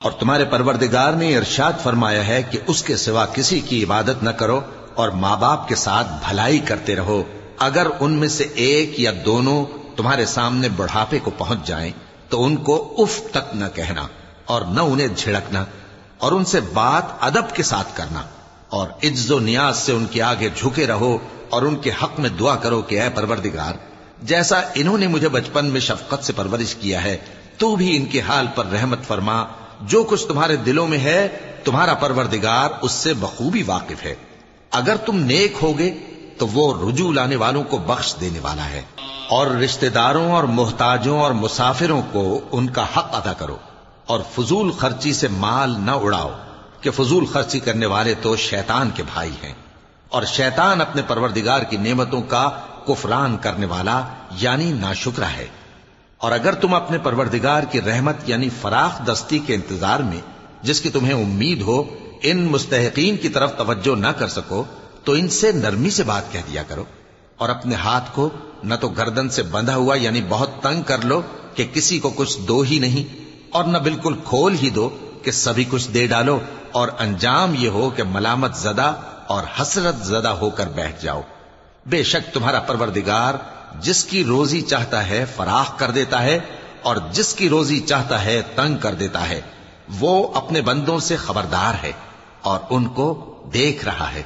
اور تمہارے پروردگار نے ارشاد فرمایا ہے کہ اس کے سوا کسی کی عبادت نہ کرو اور ماں باپ کے ساتھ بھلائی کرتے رہو، اگر ان میں سے ایک یا دونوں تمہارے سامنے بڑھاپے کو پہنچ جائیں تو ان کو اف تک نہ کہنا اور نہ انہیں جھڑکنا، اور ان سے بات ادب کے ساتھ کرنا، اور عجز و نیاز سے ان کے آگے جھکے رہو اور ان کے حق میں دعا کرو کہ اے پروردگار، جیسا انہوں نے مجھے بچپن میں شفقت سے پرورش کیا ہے تو بھی ان کے حال پر رحمت فرما، جو کچھ تمہارے دلوں میں ہے تمہارا پروردگار اس سے بخوبی واقف ہے، اگر تم نیک ہوگے تو وہ رجوع لانے والوں کو بخش دینے والا ہے۔ اور رشتہ داروں اور محتاجوں اور مسافروں کو ان کا حق ادا کرو، اور فضول خرچی سے مال نہ اڑاؤ کہ فضول خرچی کرنے والے تو شیطان کے بھائی ہیں، اور شیطان اپنے پروردگار کی نعمتوں کا کفران کرنے والا یعنی ناشکرا ہے۔ اور اگر تم اپنے پروردگار کی رحمت یعنی فراخ دستی کے انتظار میں جس کی تمہیں امید ہو ان مستحقین کی طرف توجہ نہ کر سکو تو ان سے نرمی سے بات کہہ دیا کرو، اور اپنے ہاتھ کو نہ تو گردن سے بندھا ہوا یعنی بہت تنگ کر لو کہ کسی کو کچھ دو ہی نہیں، اور نہ بالکل کھول ہی دو کہ سبھی کچھ دے ڈالو، اور انجام یہ ہو کہ ملامت زدہ اور حسرت زدہ ہو کر بیٹھ جاؤ۔ بے شک تمہارا پروردگار جس کی روزی چاہتا ہے فراخ کر دیتا ہے اور جس کی روزی چاہتا ہے تنگ کر دیتا ہے، وہ اپنے بندوں سے خبردار ہے اور ان کو دیکھ رہا ہے۔